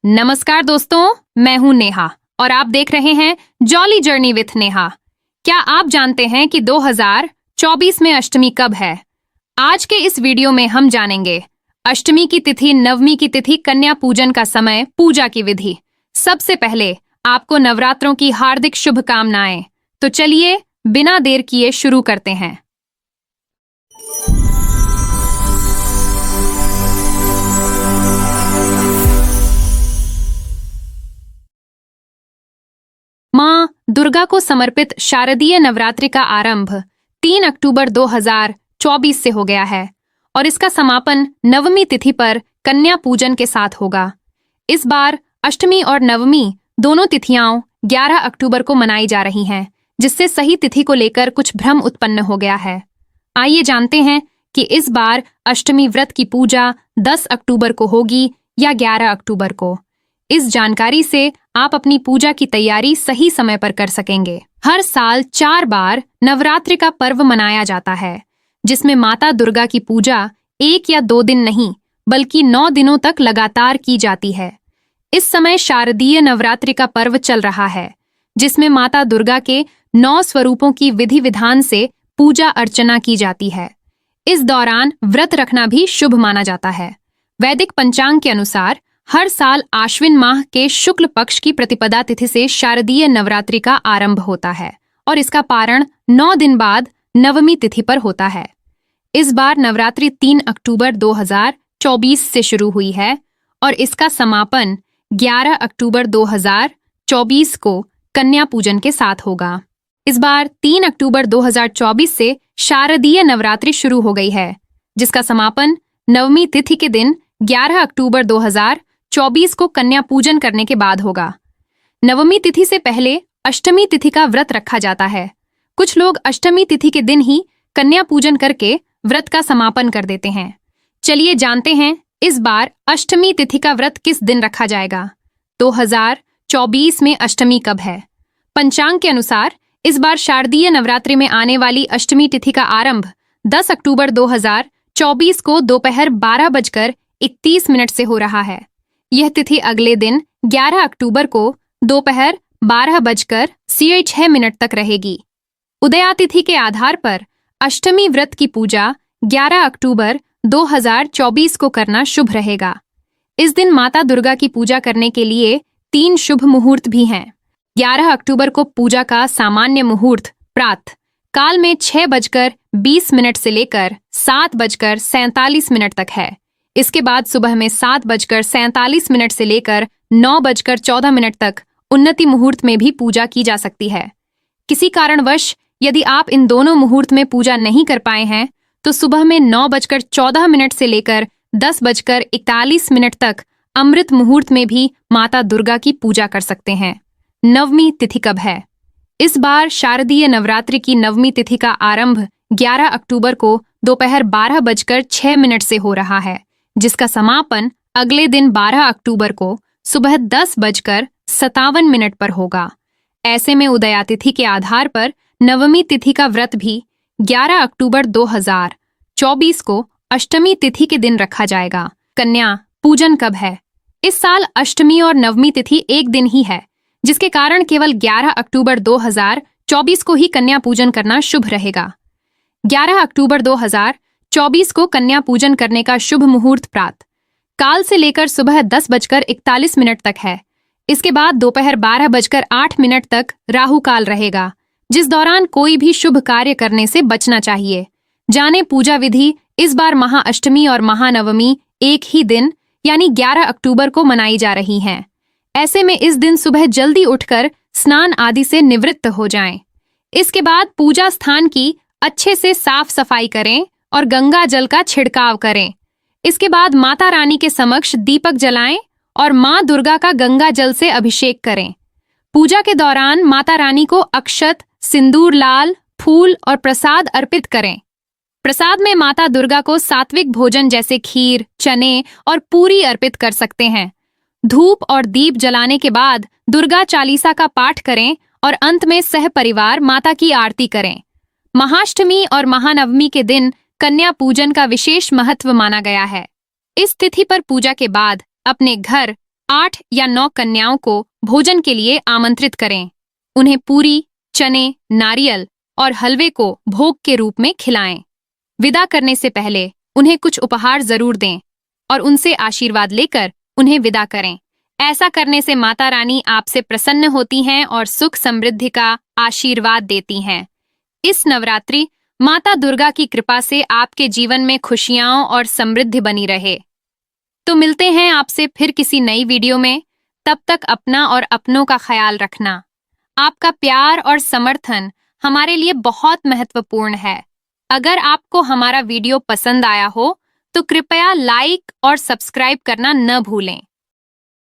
नमस्कार दोस्तों, मैं हूं नेहा और आप देख रहे हैं जॉली जर्नी विथ नेहा। क्या आप जानते हैं कि 2024 में अष्टमी कब है? आज के इस वीडियो में हम जानेंगे अष्टमी की तिथि, नवमी की तिथि, कन्या पूजन का समय, पूजा की विधि। सबसे पहले आपको नवरात्रों की हार्दिक शुभकामनाएं। तो चलिए बिना देर किए शुरू करते हैं। मां दुर्गा को समर्पित शारदीय नवरात्रि का आरंभ 3 अक्टूबर 2024 से हो गया है और इसका समापन नवमी तिथि पर कन्या पूजन के साथ होगा। इस बार अष्टमी और नवमी दोनों तिथियां 11 अक्टूबर को मनाई जा रही हैं, जिससे सही तिथि को लेकर कुछ भ्रम उत्पन्न हो गया है। आइए जानते हैं कि इस बार अष्टमी व्रत की पूजा 10 अक्टूबर को होगी या 11 अक्टूबर को। इस जानकारी से आप अपनी पूजा की तैयारी सही समय पर कर सकेंगे। हर साल 4 बार नवरात्रि का पर्व मनाया जाता है, जिसमें माता दुर्गा की पूजा 1 या 2 दिन नहीं बल्कि 9 दिनों तक लगातार की जाती है। इस समय शारदीय नवरात्रि का पर्व चल रहा है, जिसमें माता दुर्गा के 9 स्वरूपों की विधि विधान से पूजा अर्चना की जाती है। इस दौरान व्रत रखना भी शुभ माना जाता है। वैदिक पंचांग के अनुसार हर साल आश्विन माह के शुक्ल पक्ष की प्रतिपदा तिथि से शारदीय नवरात्रि का आरंभ होता है और इसका पारण 9 दिन बाद नवमी तिथि पर होता है। इस बार नवरात्रि 3 अक्टूबर 2024 से शुरू हुई है और इसका समापन 11 अक्टूबर 2024 को कन्या पूजन के साथ होगा। इस बार 3 अक्टूबर 2024 से शारदीय नवरात्रि शुरू हो गई है, जिसका समापन नवमी तिथि के दिन 11 अक्टूबर 2024 को कन्या पूजन करने के बाद होगा। नवमी तिथि से पहले अष्टमी तिथि का व्रत रखा जाता है। कुछ लोग अष्टमी तिथि के दिन ही कन्या पूजन करके व्रत का समापन कर देते हैं। चलिए जानते हैं इस बार अष्टमी तिथि का व्रत किस दिन रखा जाएगा। 2024 में अष्टमी कब है? पंचांग के अनुसार इस बार शारदीय नवरात्रि में आने वाली अष्टमी तिथि का आरंभ 10 अक्टूबर 2024 को दोपहर 12:31 से हो रहा है। यह तिथि अगले दिन 11 अक्टूबर को दोपहर 12:06 तक रहेगी। उदया तिथि के आधार पर अष्टमी व्रत की पूजा 11 अक्टूबर 2024 को करना शुभ रहेगा। इस दिन माता दुर्गा की पूजा करने के लिए 3 शुभ मुहूर्त भी हैं। 11 अक्टूबर को पूजा का सामान्य मुहूर्त प्रातः काल में 6:20 से लेकर 7:47 तक है। इसके बाद सुबह में 7:47 से लेकर 9:14 तक उन्नति मुहूर्त में भी पूजा की जा सकती है। किसी कारणवश यदि आप इन दोनों मुहूर्त में पूजा नहीं कर पाए हैं तो सुबह में 9:14 से लेकर 10:41 तक अमृत मुहूर्त में भी माता दुर्गा की पूजा कर सकते हैं। नवमी तिथि कब है? इस बार शारदीय नवरात्रि की नवमी तिथि का आरंभ 11 अक्टूबर को दोपहर 12:06 से हो रहा है, जिसका समापन अगले दिन 12 अक्टूबर को सुबह 10:57 पर होगा। ऐसे में उदया तिथि के आधार पर नवमी तिथि का व्रत भी 11 अक्टूबर 2024 को अष्टमी तिथि के दिन रखा जाएगा। कन्या पूजन कब है? इस साल अष्टमी और नवमी तिथि एक दिन ही है, जिसके कारण केवल 11 अक्टूबर 2024 को ही कन्या पूजन करना शुभ रहेगा। 11 अक्टूबर 2024 को कन्या पूजन करने का शुभ मुहूर्त प्रातः काल से लेकर सुबह 10:41 तक है। इसके बाद दोपहर 12:08 तक राहु काल रहेगा, जिस दौरान कोई भी शुभ कार्य करने से बचना चाहिए। जाने पूजा विधि। इस बार महाअष्टमी और महानवमी एक ही दिन यानी 11 अक्टूबर को मनाई जा रही हैं। ऐसे में इस दिन सुबह जल्दी उठकर स्नान आदि से निवृत्त हो जाएं। इसके बाद पूजा स्थान की अच्छे से साफ सफाई करें और गंगा जल का छिड़काव करें। इसके बाद माता रानी के समक्ष दीपक जलाएं और मां दुर्गा का गंगा जल से अभिषेक करें। पूजा के दौरान माता रानी को अक्षत, सिंदूर, लाल फूल और प्रसाद अर्पित करें। प्रसाद में माता दुर्गा को सात्विक भोजन जैसे खीर, चने और पूरी अर्पित कर सकते हैं। धूप और दीप जलाने के बाद दुर्गा चालीसा का पाठ करें और अंत में सह परिवार माता की आरती करें। महाअष्टमी और महानवमी के दिन कन्या पूजन का विशेष महत्व माना गया है। इस तिथि पर पूजा के बाद अपने घर 8 या 9 कन्याओं को भोजन के लिए आमंत्रित करें। उन्हें पूरी, चने, नारियल और हलवे को भोग के रूप में खिलाएं। विदा करने से पहले उन्हें कुछ उपहार जरूर दें और उनसे आशीर्वाद लेकर उन्हें विदा करें। ऐसा करने से माता रानी आपसे प्रसन्न होती हैं और सुख समृद्धि का आशीर्वाद देती हैं। इस नवरात्रि माता दुर्गा की कृपा से आपके जीवन में खुशियां और समृद्धि बनी रहे। तो मिलते हैं आपसे फिर किसी नई वीडियो में। तब तक अपना और अपनों का ख्याल रखना। आपका प्यार और समर्थन हमारे लिए बहुत महत्वपूर्ण है। अगर आपको हमारा वीडियो पसंद आया हो तो कृपया लाइक और सब्सक्राइब करना न भूलें।